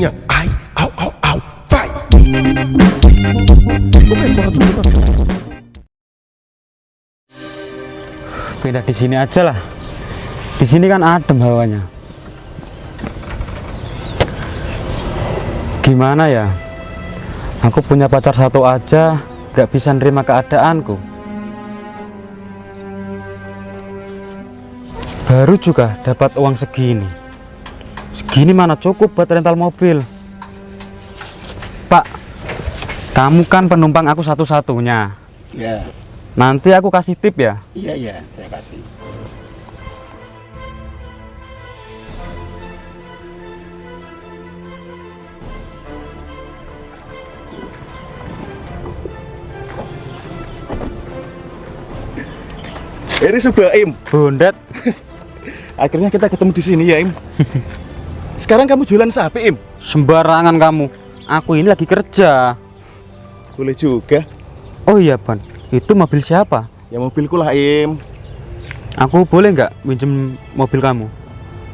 punya ai, au au au, fight. Pindah di sini aja lah. Di sini kan adem hawanya. Gimana ya? Aku punya pacar satu aja, gak bisa nerima keadaanku. Baru juga dapat uang segini. Segini mana cukup buat rental mobil. Pak, kamu kan penumpang aku satu-satunya. Ya, Nanti aku kasih tip ya. iya, saya kasih. Ini sudah Im. Bondet, Akhirnya kita ketemu di sini ya Im. Sekarang kamu jualan sapi Im? sembarangan kamu. Aku ini lagi kerja. Boleh juga. Oh iya, Ban. Itu mobil siapa? Ya mobilku lah Im. Aku boleh nggak minjem mobil kamu?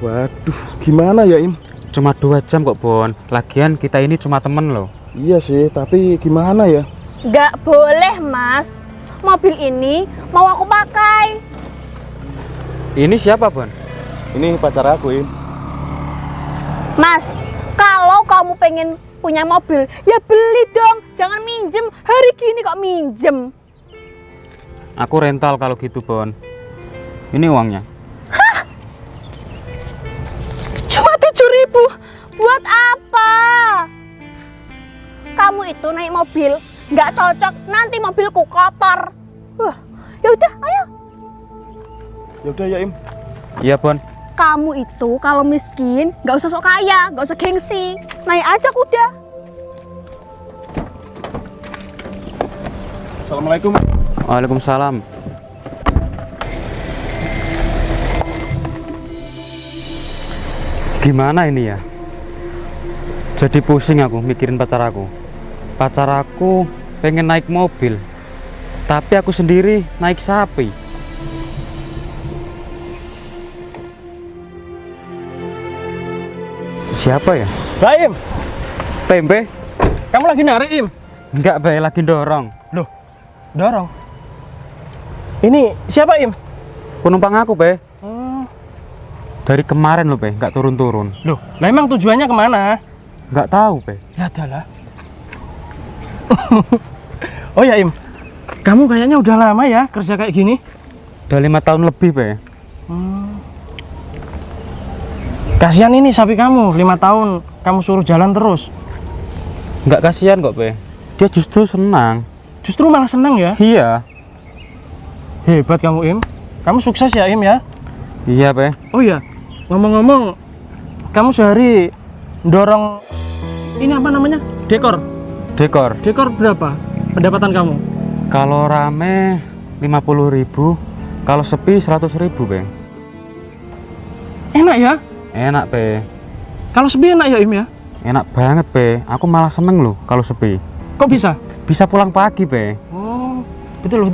Waduh, gimana ya Im? Cuma 2 jam kok, Bon. Lagian kita ini cuma temen loh. Iya sih, tapi gimana ya? Nggak boleh, Mas. Mobil ini mau aku pakai. Ini siapa, Bon? Ini pacar aku Im. Mas, kalau kamu pengen punya mobil, ya beli dong. Jangan minjem. Hari gini kok minjem. Aku rental kalau gitu, Bon. Ini uangnya. Cuma 7.000. Buat apa? Kamu itu naik mobil nggak cocok. Nanti mobilku kotor. Ya udah, ayo. Ya udah ya Im. Iya, Bon. Kamu itu kalau miskin nggak usah sok kaya, nggak usah gengsi. Naik aja kuda. Assalamualaikum. Waalaikumsalam. Gimana ini ya? Jadi pusing aku mikirin pacar aku. Pacar aku pengen naik mobil, tapi aku sendiri naik sapi. Siapa ya? Baim, Tempe? kamu lagi narik Im? Enggak, Bay, lagi dorong. Loh, dorong. Ini siapa Im? Penumpang aku, Bay. Hmm. Dari kemarin loh, Bay, nggak turun-turun. Loh, lah emang tujuannya kemana? Nggak tahu, Bay. Ya adalah. Oh ya Im, kamu kayaknya udah lama ya kerja kayak gini? Udah 5 tahun lebih, Bay. Kasihan ini sapi kamu, 5 tahun kamu suruh jalan terus. Nggak kasihan kok, Bay. Dia justru senang. Justru malah senang ya? Iya. Hebat kamu Im. Kamu sukses ya Im ya? Iya, Bay. Oh iya, ngomong-ngomong, kamu sehari dorong ini apa namanya? Dekor. Dekor. Dekor berapa pendapatan kamu? Kalau rame 50.000, kalau sepi 100.000, Bay. Enak ya? Enak, Bay. Kalau sepi enak ya Im ya? Enak banget, Bay. Aku malah seneng loh kalau sepi. Kok bisa? Bisa pulang pagi, Bay. Oh, betul.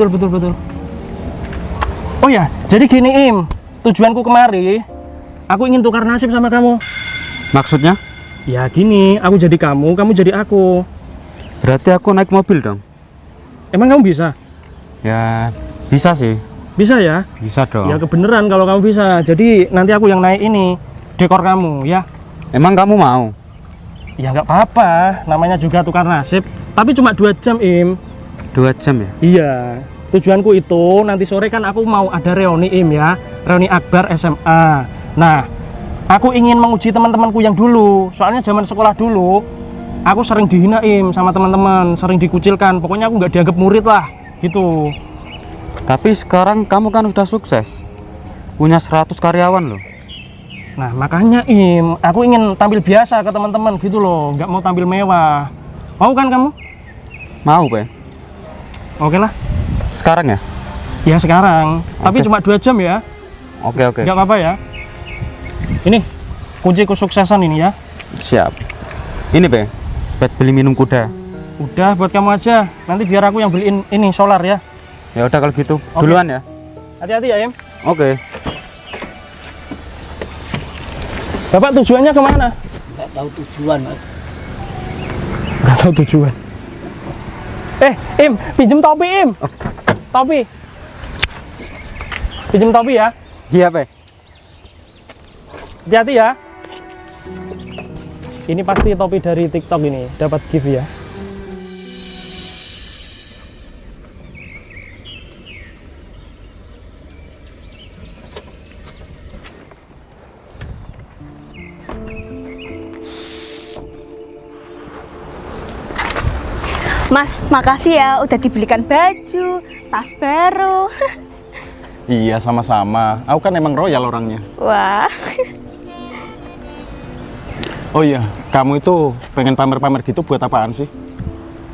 Oh ya, jadi gini Im, tujuanku kemari, aku ingin tukar nasib sama kamu. Maksudnya? Ya gini, aku jadi kamu jadi aku. Berarti aku naik mobil dong? Emang kamu bisa? Ya, bisa sih. Bisa ya? Bisa dong. Ya kebeneran kalau kamu bisa. Jadi nanti aku yang naik ini, dekor kamu ya. Emang kamu mau? Ya nggak apa-apa, namanya juga tukar nasib. Tapi cuma 2 jam Im. 2 jam ya? Iya, tujuanku itu nanti sore kan aku mau ada reuni Im ya, reuni akbar SMA. Nah, aku ingin menguji teman-temanku yang dulu. Soalnya zaman sekolah dulu, aku sering dihina Im sama teman-teman, sering dikucilkan. Pokoknya aku nggak dianggap murid lah, gitu. Tapi sekarang kamu kan udah sukses. Punya 100 karyawan loh. Nah, makanya Im, aku ingin tampil biasa ke teman-teman gitu loh, nggak mau tampil mewah. Mau kan kamu? Mau, Bay. Oke lah. Sekarang ya? Ya sekarang, tapi Oke. cuma 2 jam ya. Oke. Nggak apa-apa ya. Ini kunci kesuksesan ini ya. Siap. Ini, Bay, buat beli minum kuda. Udah buat kamu aja. Nanti biar aku yang beliin ini solar ya. Ya udah kalau gitu. Oke. Duluan ya. Hati-hati ya Im. Oke. Bapak tujuannya kemana? tahu tujuan, Mas. Nggak tahu tujuan. Im, pinjem topi, Im. Topi. Pinjem topi ya. Iya, Pe. Hati-hati ya. Ini pasti topi dari TikTok ini, dapat gift ya. Mas, makasih ya udah dibelikan baju, tas baru. Iya, sama-sama. Aku kan emang royal orangnya. Wah. Oh iya, kamu itu pengen pamer-pamer gitu buat apaan sih?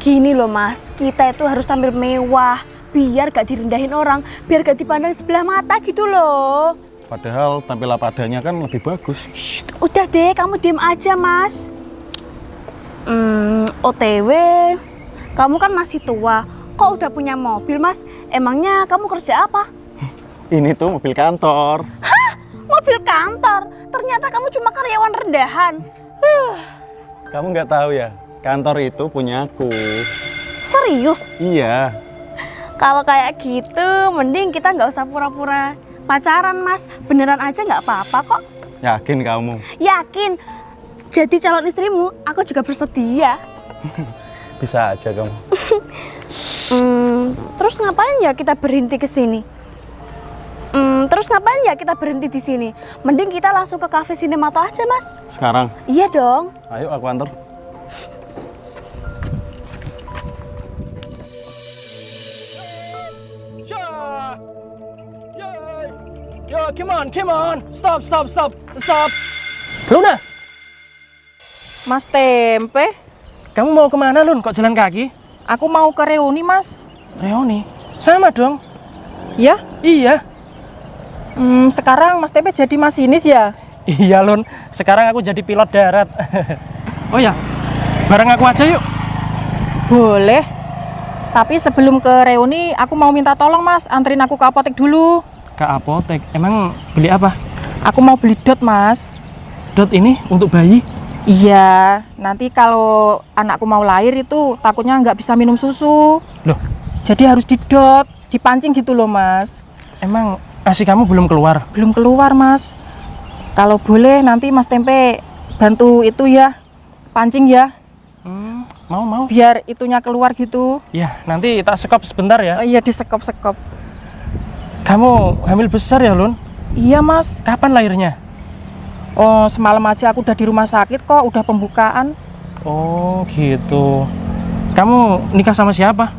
Gini loh Mas, kita itu harus tampil mewah, biar gak direndahin orang, biar gak dipandang sebelah mata gitu loh. Padahal tampil apa adanya kan lebih bagus. Shh, udah deh, kamu diem aja Mas. OTW, kamu kan masih tua, kok udah punya mobil Mas? Emangnya kamu kerja apa? Ini tuh mobil kantor. Hah? Mobil kantor? Ternyata kamu cuma karyawan rendahan. Kamu nggak tahu ya, kantor itu punya aku. Serius? Iya. Kalau kayak gitu, mending kita nggak usah pura-pura pacaran Mas. Beneran aja nggak apa-apa kok. Yakin kamu? Yakin. Jadi calon istrimu, aku juga bersedia. Bisa aja kamu. Terus ngapain ya kita berhenti ke sini? Terus ngapain ya kita berhenti di sini? Mending kita langsung ke kafe Sinemato aja, Mas. Sekarang? Iya dong. Ayo aku antar. Yo, come on. Stop. Luna, Mas Tempe, kamu mau kemana Lun? Kok jalan kaki? aku mau ke reuni Mas. Reoni, sama dong. Ya? Iya. Sekarang Mas Tempe jadi masinis ya? Iya Lun, sekarang aku jadi pilot darat. Oh ya, bareng aku aja yuk. Boleh. Tapi sebelum ke reuni, aku mau minta tolong Mas, anterin aku ke apotek dulu. Ke apotek, emang beli apa? Aku mau beli dot Mas. Dot ini untuk bayi? Iya, nanti kalau anakku mau lahir itu takutnya nggak bisa minum susu. Loh, Jadi harus didot, dipancing gitu loh Mas. emang ASI kamu belum keluar? Belum keluar Mas. Kalau boleh nanti Mas Tempe bantu itu ya, pancing ya, Mau. biar itunya keluar gitu. Ya, nanti tak sekop sebentar ya. Oh iya, disekop-sekop. Kamu hamil besar ya Lun? Iya Mas. Kapan lahirnya? Oh, semalam aja aku udah di rumah sakit kok, udah pembukaan. Oh gitu. Kamu nikah sama siapa?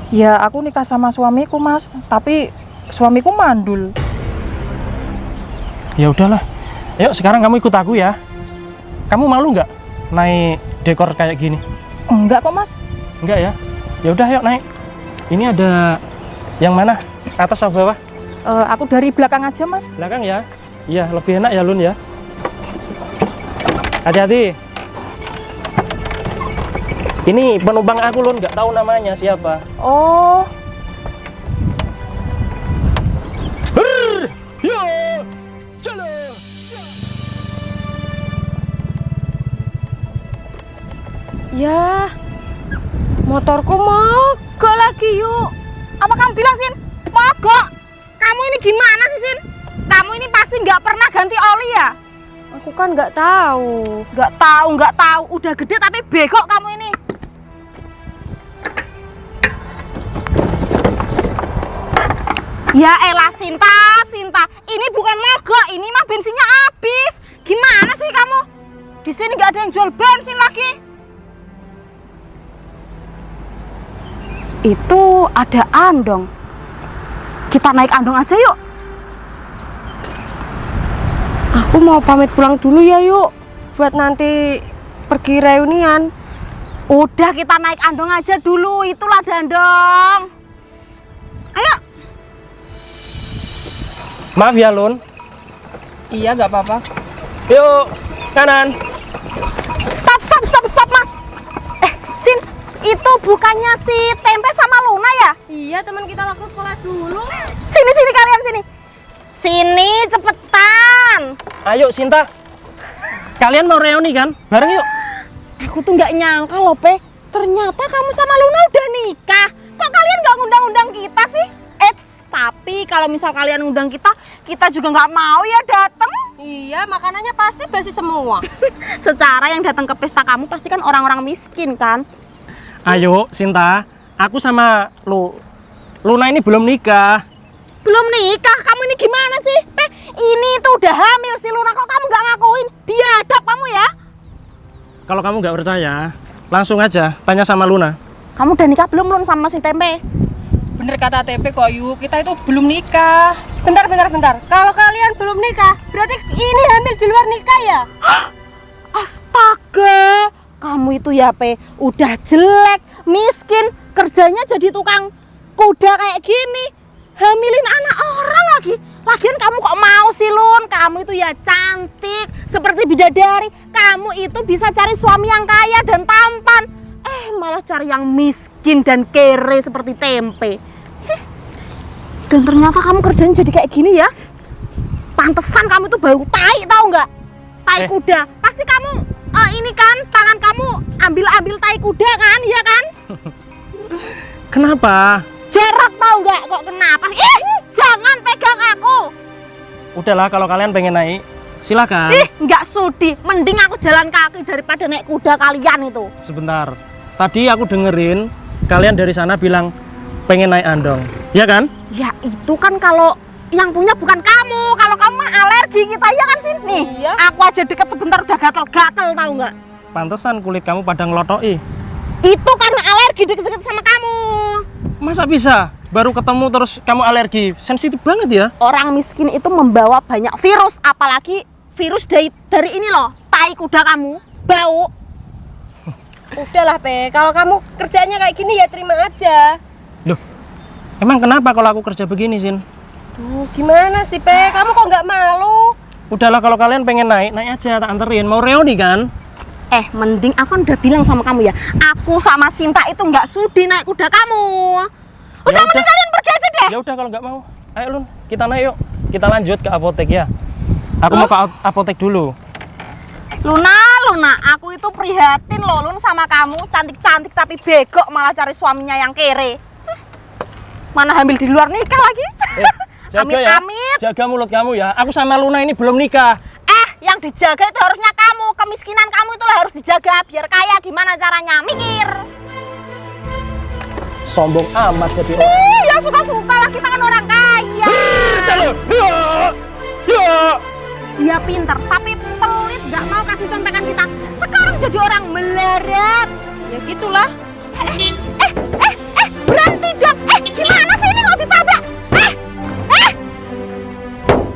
Ya, aku nikah sama suamiku Mas, tapi suamiku mandul. Ya udahlah. Yuk sekarang kamu ikut aku ya. Kamu malu nggak naik dekor kayak gini? Enggak kok Mas. Enggak ya? Ya udah yuk naik. Ini ada yang mana? Atas atau bawah? Aku dari belakang aja Mas. Belakang ya? Iya, lebih enak ya Lun ya. Hati-hati. Ini penumpang aku Lun, nggak tahu namanya siapa. Oh, Yo, jalan. Ya, motorku mogok lagi yuk. Apa kamu bilang Sin? Mogok? Kamu ini gimana sih Sin? Kamu ini pasti nggak pernah ganti oli ya? Aku kan nggak tahu. Nggak tahu. Udah gede tapi bego kamu ini. Ya elah Sinta. Ini bukan mogok, ini mah bensinnya habis. Gimana sih kamu? Di sini nggak ada yang jual bensin lagi. Itu ada andong. Kita naik andong aja yuk. Aku mau pamit pulang dulu ya yuk. Buat nanti pergi reunian. Udah kita naik andong aja dulu, itulah dandong. Ayo. Maaf ya Lun. iya nggak apa-apa. Yuk, kanan. Stop Mas. Sin, itu bukannya si Tempe sama Luna ya? Iya, teman kita waktu sekolah dulu. Sini kalian sini. Sini cepetan. Ayo Sinta. Kalian mau reuni kan? Bareng yuk. Aku tuh nggak nyangka loh, Pe. Ternyata kamu sama Luna udah nikah. Kok kalian nggak ngundang-undang kita sih? Tapi kalau misal kalian undang kita, kita juga nggak mau ya datang. Iya, makanannya pasti basi semua. Secara yang datang ke pesta kamu pasti kan orang-orang miskin kan? Ayo, Sinta. Aku sama Luna ini belum nikah. Belum nikah? Kamu ini gimana sih? Ini tuh udah hamil si Luna, kok kamu nggak ngakuin? Biadab kamu ya? Kalau kamu nggak percaya, langsung aja tanya sama Luna. Kamu udah nikah belum Lun sama si Tempe? Bener kata Tempe kok Yu, kita itu belum nikah. Bentar. Kalau kalian belum nikah, berarti ini hamil di luar nikah ya? Astaga, kamu itu ya Pe, udah jelek, miskin, kerjanya jadi tukang kuda kayak gini, hamilin anak orang lagi. Lagian kamu kok mau sih Lun? Kamu itu ya cantik, seperti bidadari. Kamu itu bisa cari suami yang kaya dan tampan. Malah cari yang miskin dan kere seperti Tempe. Dan ternyata kamu kerjanya jadi kayak gini ya. Pantesan kamu itu bau tai, tahu nggak? Tai kuda. Pasti kamu ini kan tangan kamu ambil tai kuda kan, ya kan? Kenapa? Jorok tahu nggak? Kok kenapa? Jangan pegang aku. Udahlah, kalau kalian pengen naik, silakan. Nggak sudi. Mending aku jalan kaki daripada naik kuda kalian itu. Sebentar. Tadi aku dengerin kalian dari sana bilang pengen naik andong, ya kan? Ya itu kan kalau yang punya bukan kamu. Kalau kamu mah alergi kita, ya kan sih? Nih, Iya. aku aja deket sebentar udah gatel-gatel, tahu nggak? Pantesan kulit kamu pada ngelotoi. Itu karena alergi deket-deket sama kamu. Masa bisa? Baru ketemu terus kamu alergi? Sensitif banget ya? Orang miskin itu membawa banyak virus, apalagi virus dari ini loh, tai kuda kamu, bau. Udahlah, Pe. Kalau kamu kerjanya kayak gini ya terima aja. Loh, emang kenapa kalau aku kerja begini, Sin? Tuh, gimana sih, Pe? Kamu kok nggak malu? Udahlah, kalau kalian pengen naik, naik aja, tak anterin. Mau reuni kan? Mending aku kan udah bilang sama kamu ya, aku sama Sinta itu nggak sudi naik kuda kamu. Udah, mending kalian pergi aja deh. Ya udah, kalau nggak mau, ayo Lun, kita naik yuk. Kita lanjut ke apotek ya. Aku mau ke apotek dulu. Luna, aku itu prihatin loh Lun sama kamu, cantik-cantik tapi begok malah cari suaminya yang kere. Mana hamil di luar nikah lagi. Jaga Amit-amit. ya, jaga mulut kamu ya. Aku sama Luna ini belum nikah. Yang dijaga itu harusnya kamu, kemiskinan kamu itulah harus dijaga, biar kaya gimana caranya, mikir. Sombong amat jadi orang. Ya suka-suka lah, kita kan orang kaya. Dia pinter, tapi pelit, gak mau kasih contekan kita. Sekarang jadi orang melarat. Ya gitulah. Berhenti dong. Gimana sih ini mau ditabrak?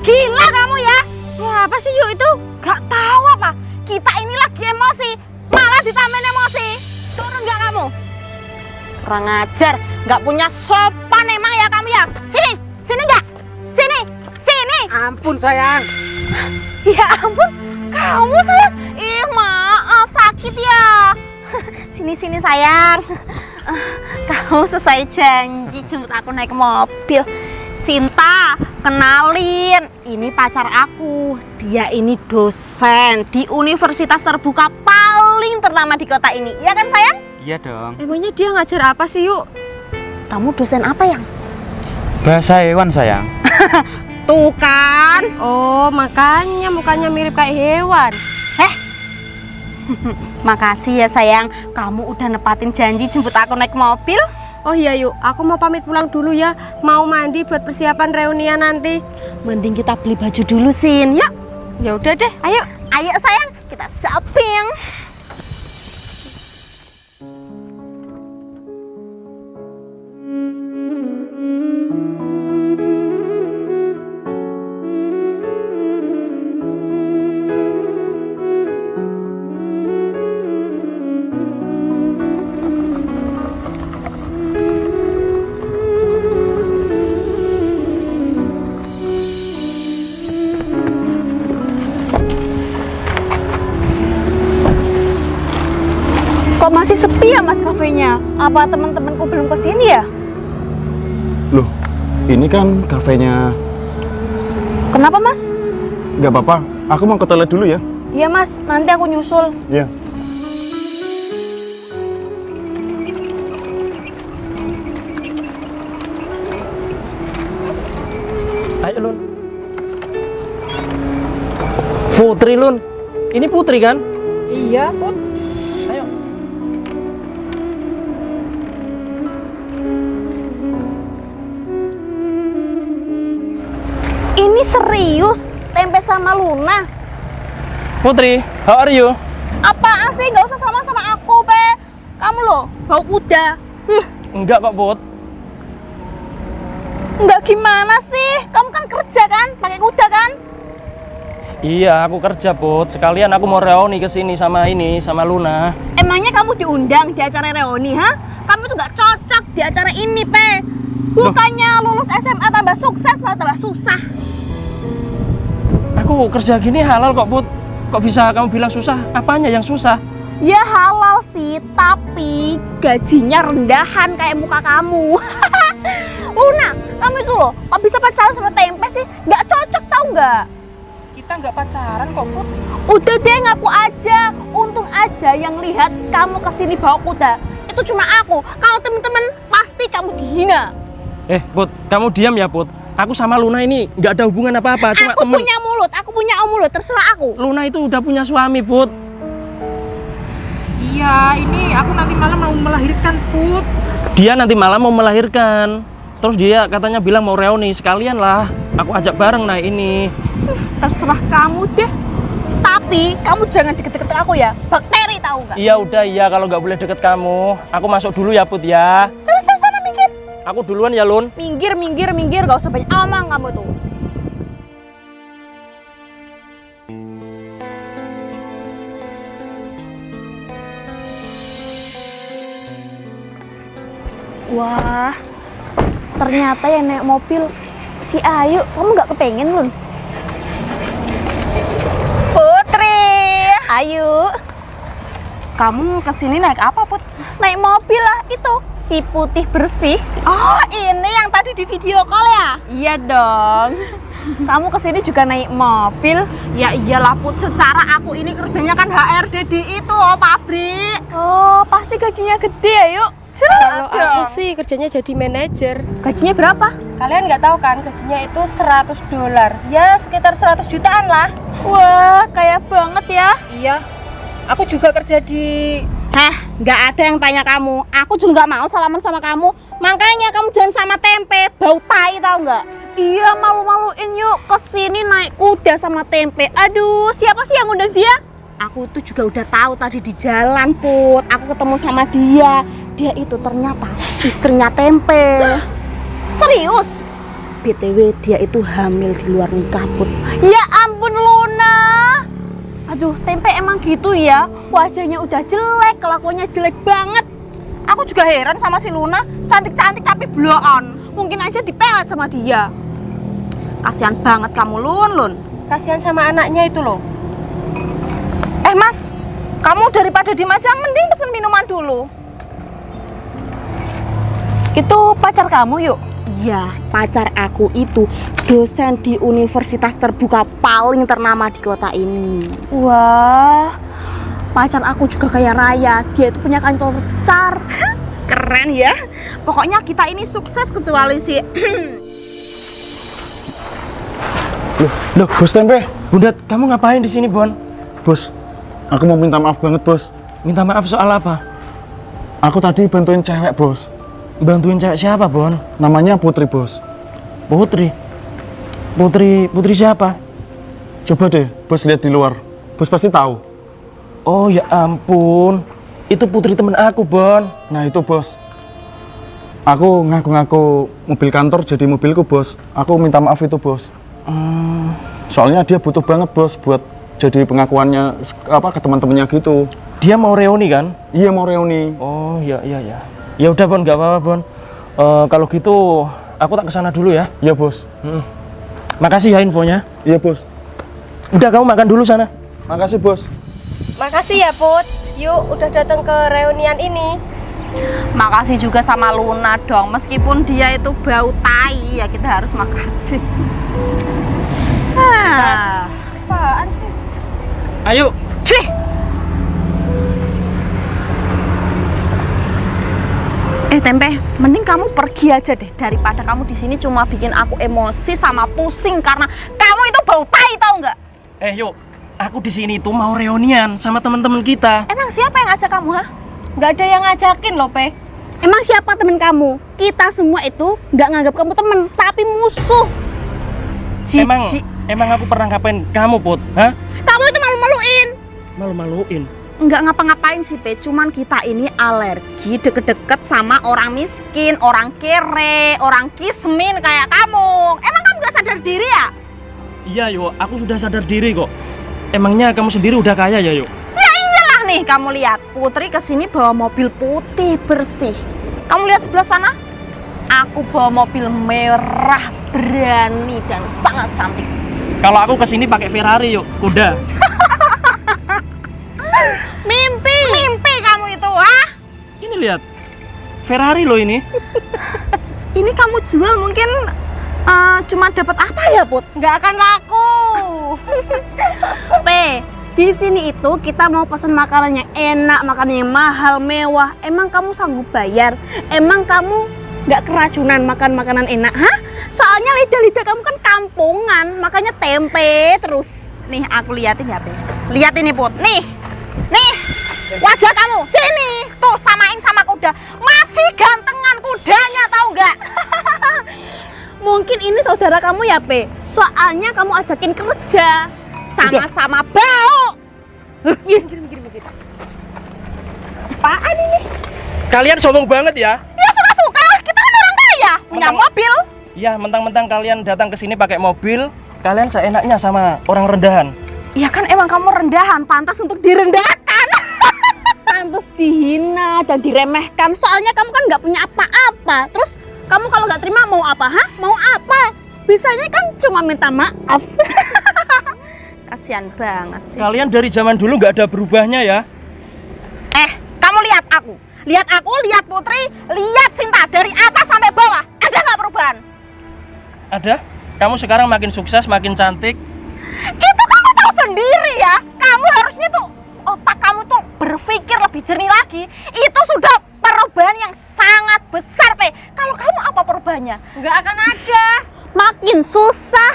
Gila kamu ya. Siapa sih Yu itu? Gak tahu apa. Kita ini lagi emosi, malah ditambahin emosi. Turun gak kamu? Kurang ajar, gak punya sopan emang ya kamu ya. Sini gak? Sini. Ampun sayang. Ya ampun, kamu sayang. Maaf, sakit ya. Sini sayang. Kamu selesai janji jemput aku naik mobil. Sinta, kenalin, ini pacar aku. Dia ini dosen di universitas terbuka paling ternama di kota ini. Iya kan sayang? Iya dong. Emangnya dia ngajar apa sih Yu? Kamu dosen apa yang? Bahasa hewan sayang. Tuh kan. Oh, makanya mukanya mirip kayak hewan. Makasih ya sayang, kamu udah nepatin janji jemput aku naik mobil. Oh iya Yu, aku mau pamit pulang dulu ya. Mau mandi buat persiapan reunian nanti. Mending kita beli baju dulu, Sin. Yuk. Ya udah deh, ayo. Ayo sayang, kita shopping. Kok masih sepi ya mas kafenya? Apa teman-temanku belum kesini ya? Loh, ini kan kafenya. Kenapa mas? Gak apa-apa, aku mau ke toilet dulu ya. Iya Mas, nanti aku nyusul. Iya. Ayo Lun. Putri Lun. Ini Putri kan? Iya, Put. Ayo. Ini serius? Tempe sama Luna? Putri, how are you? Apaan sih? Gak usah sama aku, Pe. Kamu loh, bau kuda. Enggak kok, Put. Enggak gimana sih? Kamu kan kerja kan? Pakai kuda kan? Iya, aku kerja, Put. Sekalian aku mau reuni ke sini sama Luna. Emangnya kamu diundang di acara reuni, ha? Kamu tuh gak cocok di acara ini, Pe. Bukannya lulus SMA tambah sukses, malah tambah susah. Aku kerja gini halal kok, Put. Kok bisa kamu bilang susah? Apanya yang susah? Ya halal sih, tapi gajinya rendahan kayak muka kamu. Luna, kamu itu loh, kok bisa pacaran sama tempe sih? Gak cocok tau gak? Kita nggak pacaran kok, Put. Udah deh, ngaku aja. Untung aja yang lihat kamu kesini bawa kuda. Itu cuma aku. Kalau temen-temen pasti kamu dihina. Put, kamu diam ya, Put. Aku sama Luna ini nggak ada hubungan apa-apa, cuma Aku temen. punya mulut, terserah aku. Luna itu udah punya suami, Put. Iya, ini aku nanti malam mau melahirkan, Put. Dia nanti malam mau melahirkan. Terus dia katanya bilang mau reuni, sekalian lah. Aku ajak bareng naik ini. Terserah kamu deh. Tapi kamu jangan deket-deket aku ya. Bakteri tahu nggak? Iya udah, iya kalau nggak boleh deket kamu. Aku masuk dulu ya, Put ya. Sana mikir. Aku duluan ya, Lun. Minggir. Gak usah banyak omong kamu tuh. Wah, ternyata yang naik mobil si Ayu. Kamu nggak kepengen, Lun? Putri, Ayu, kamu kesini naik apa, Put? Naik mobil lah, itu si putih bersih. Oh, ini yang tadi di video call ya? Iya dong. Kamu kesini juga naik mobil? Ya iyalah, Put. Secara aku ini kerjanya kan HRD di itu loh, pabrik. Oh, pasti gajinya gede ya, Yuk? Kalau aku sih kerjanya jadi manajer. Gajinya berapa? Kalian nggak tahu kan, gajinya itu $100. Ya, sekitar 100 jutaan lah. Wah, kaya banget ya. Iya. Aku juga kerja di... Nggak ada yang tanya kamu. Aku juga nggak mau salaman sama kamu. Makanya kamu jangan sama tempe, bau tai tau nggak? Iya, malu-maluin Yuk. Kesini naik kuda sama tempe. Aduh, siapa sih yang undang dia? Aku tuh juga udah tahu tadi di jalan, Put. Aku ketemu sama dia. Dia itu ternyata istrinya tempe. Serius? BTW dia itu hamil di luar nikah, Put. Ya ampun, Luna. Aduh, tempe emang gitu ya. Wajahnya udah jelek, kelakuannya jelek banget. Aku juga heran sama si Luna. Cantik-cantik tapi blow on. Mungkin aja dipelet sama dia. Kasihan banget kamu, Lun. Kasihan sama anaknya itu loh. Mas, kamu daripada diem aja, mending pesen minuman dulu. Itu pacar kamu, Yuk? Iya, pacar aku itu dosen di universitas terbuka paling ternama di kota ini. Wah, pacar aku juga kaya raya. Dia itu punya kantor besar. Keren ya. Pokoknya kita ini sukses kecuali si... Loh, Bos Tempe. Bunda, kamu ngapain di sini, Bon? Bos, aku mau minta maaf banget, Bos. Minta maaf soal apa? Aku tadi bantuin cewek, Bos. Bantuin cewek siapa, Bon? Namanya Putri, Bos. Putri siapa? Coba deh, Bos lihat di luar. Bos pasti tahu. Oh ya ampun, itu Putri temen aku, Bon. Nah itu, Bos. Aku ngaku-ngaku mobil kantor jadi mobilku, Bos. Aku minta maaf itu, Bos. Soalnya dia butuh banget, Bos, buat jadi pengakuannya ke teman-temannya gitu. Dia mau reuni kan? Iya, mau reuni. Oh ya. Ya udah, Bon, nggak apa-apa, Bon. Kalau gitu aku tak kesana dulu ya. Iya, Bos. Makasih ya infonya. Iya, Bos. Udah, kamu makan dulu sana. Makasih, Bos. Makasih ya, Put. Yuk, udah datang ke reunian ini. Makasih juga sama Luna dong. Meskipun dia itu bau tai, ya kita harus makasih. Apaan sih? Ayo. Cih. Tempe, mending kamu pergi aja deh daripada kamu di sini cuma bikin aku emosi sama pusing karena kamu itu bau tai, tau nggak? Yuk, aku di sini tuh mau reunian sama teman-teman kita. Emang siapa yang ngajak kamu, ha? Nggak ada yang ngajakin loh, Pe. Emang siapa temen kamu? Kita semua itu nggak nganggap kamu temen, tapi musuh. Emang aku pernah ngapain kamu, Put? Hah? Kamu itu malu-maluin. Malu-maluin. Nggak ngapa-ngapain sih, Pe. Cuman kita ini alergi deket-deket sama orang miskin, orang kere, orang kismin kayak kamu. Emang kamu nggak sadar diri ya? Iya, yuk. Aku sudah sadar diri kok. Emangnya kamu sendiri udah kaya ya, yuk? Ya iyalah nih, kamu lihat. Putri kesini bawa mobil putih bersih. Kamu lihat sebelah sana? Aku bawa mobil merah, berani, dan sangat cantik. Kalau aku kesini pakai Ferrari, yuk. Kuda. Mimpi kamu itu, ha? Ini lihat. Ferrari loh ini. Ini kamu jual mungkin cuma dapat apa ya, Put? Nggak akan laku. Pe, di sini itu kita mau pesan makanan yang enak, makanan yang mahal, mewah. Emang kamu sanggup bayar? Emang kamu nggak keracunan makan makanan enak, ha? Soalnya lidah-lidah kamu kan kampungan, makanya tempe terus. Nih, aku liatin ya, Be. Lihat ini, Put. Nih. Wajah kamu. Sini. Tuh, samain sama kuda. Masih gantengan kudanya, tahu nggak? Mungkin ini saudara kamu ya, Pe. Soalnya kamu ajakin kerja. Sama-sama bau. Mikir. Apaan ini? Kalian sombong banget ya. Ya suka-suka. Kita kan orang kaya, punya mobil. Ya, mentang-mentang kalian datang ke sini pakai mobil, kalian seenaknya sama orang rendahan. Ya kan emang kamu rendahan, pantas untuk direndahkan. Pantes dihina dan diremehkan. Soalnya kamu kan nggak punya apa-apa. Terus kamu kalau nggak terima mau apa, ha? Mau apa? Bisanya kan cuma minta maaf. Kasihan banget sih. Kalian dari zaman dulu nggak ada berubahnya ya. Kamu lihat aku. Lihat aku, lihat Putri, lihat Sinta dari atas sampai bawah. Ada nggak perubahan? Ada? Kamu sekarang makin sukses, makin cantik. Itu kamu tahu sendiri ya. Kamu harusnya tuh otak kamu tuh berpikir lebih jernih lagi. Itu sudah perubahan yang sangat besar, Pe. Kalau kamu apa perubahannya? Nggak akan ada. Makin susah.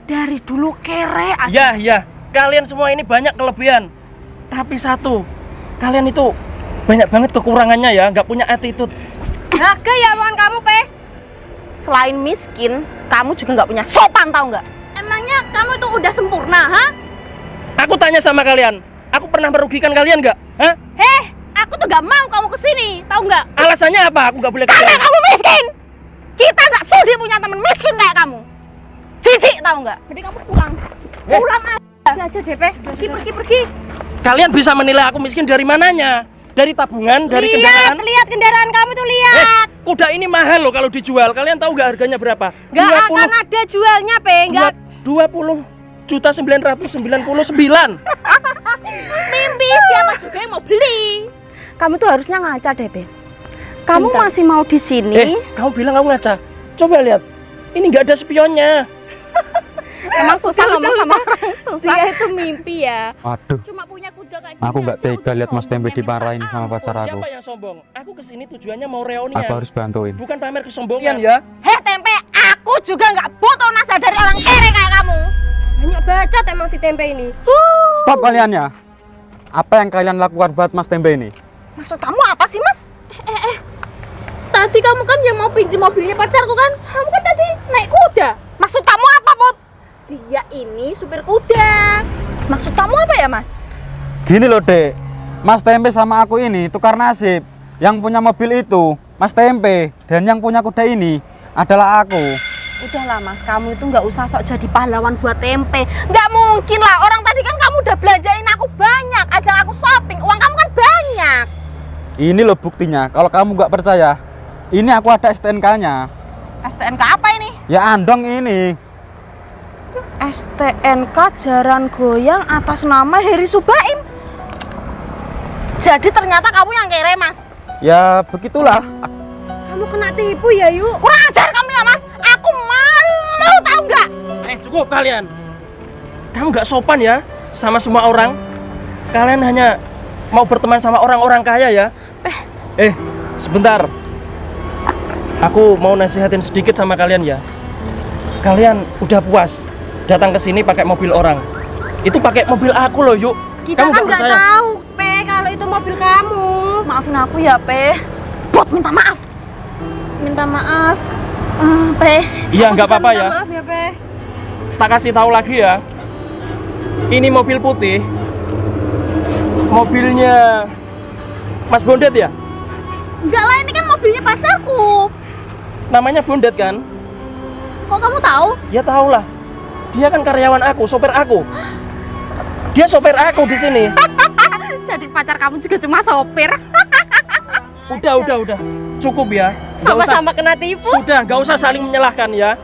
Dari dulu kere aja. Ya, kalian semua ini banyak kelebihan. Tapi satu, kalian itu banyak banget kekurangannya ya, nggak punya attitude. Naga ya omongan kamu, Pe. Selain miskin, kamu juga nggak punya sopan, tahu nggak? Emangnya kamu tuh udah sempurna, ha? Aku tanya sama kalian, aku pernah merugikan kalian nggak? Hah? Aku tuh gak mau kamu kesini, tahu nggak? Alasannya apa? Aku nggak boleh Karena kesini. kamu miskin. Kita nggak sudi punya teman miskin kayak kamu. Jijik, tahu nggak? Jadi kamu pulang. Pulang aja deh, Pe. Pergi. Kalian bisa menilai aku miskin dari mananya? Dari tabungan, dari kendaraan? Lihat kendaraan kamu tuh, lihat. Kuda ini mahal loh kalau dijual. Kalian tahu nggak harganya berapa? Nggak akan ada jualnya, Pe. Nggak. 20.999. Mimpi siapa juga yang mau beli? Kamu tuh harusnya ngaca deh, Be. Kamu masih mau di sini? Kamu bilang kamu ngaca. Coba lihat. Ini nggak ada spionnya. Emang susah ngomong sama orang susah. Dia itu mimpi ya. Waduh, Cuma punya kuda kayak aku gini nggak aja tega udah lihat Mas sombong, Tempe yang dimarahin minta sama pacar aku. Siapa yang sombong? Aku kesini tujuannya mau reunian. Aku harus bantuin. Bukan pamer kesombongan ya. Heh, Tempe, aku juga nggak butuh nasihat dari orang kere kayak kamu. Banyak bacot emang si Tempe ini. Stop kalian ya. Apa yang kalian lakukan buat Mas Tempe ini? Maksud kamu apa sih, Mas? Tadi kamu kan yang mau pinjam mobilnya pacarku kan? Kamu kan tadi naik kuda. Maksud kamu apa, Put? Dia ini supir kuda. Maksud kamu apa ya, Mas? Gini loh, Dek. Mas Tempe sama aku ini tukar nasib. Yang punya mobil itu Mas Tempe, dan yang punya kuda ini adalah aku. Udahlah, Mas, kamu itu nggak usah sok jadi pahlawan buat Tempe. Nggak mungkin lah, orang tadi kan kamu udah belanjain aku banyak, ajak aku shopping, uang kamu kan banyak. Ini loh buktinya. Kalau kamu nggak percaya, ini aku ada STNK-nya. STNK apa ini? Ya andong ini. STNK Jaran Goyang atas nama Heri Subaim. Jadi ternyata kamu yang kere, Mas. Ya begitulah. Kamu kena tipu ya, Yuk. Kurang ajar kamu ya, Mas. Aku malu, tahu nggak? Cukup kalian. Kamu nggak sopan ya. sama semua orang. Kalian hanya mau berteman sama orang-orang kaya ya. Sebentar. Aku mau nasihatin sedikit sama kalian ya. Kalian udah puas datang ke sini pakai mobil orang. Itu pakai mobil aku loh, yuk. Kita Kamu kan nggak nggak percaya? tahu, Pe, kalau itu mobil kamu. Maafin aku ya, Pe. Bot, minta maaf. Minta maaf. Pe. Iya, aku nggak juga apa-apa minta ya. Maaf ya, Pe. Tak kasih tahu lagi ya. Ini mobil putih. Mobilnya Mas Bondet ya? Enggak lah, ini kan mobilnya pacarku. Namanya Bondet kan? Kok kamu tahu? Ya tahu lah. Dia kan karyawan aku, sopir aku. Dia sopir aku di sini. Jadi pacar kamu juga cuma sopir. Udah. Cukup ya. Nggak usah- Sama-sama kena tipu. Sudah, nggak usah saling menyalahkan ya.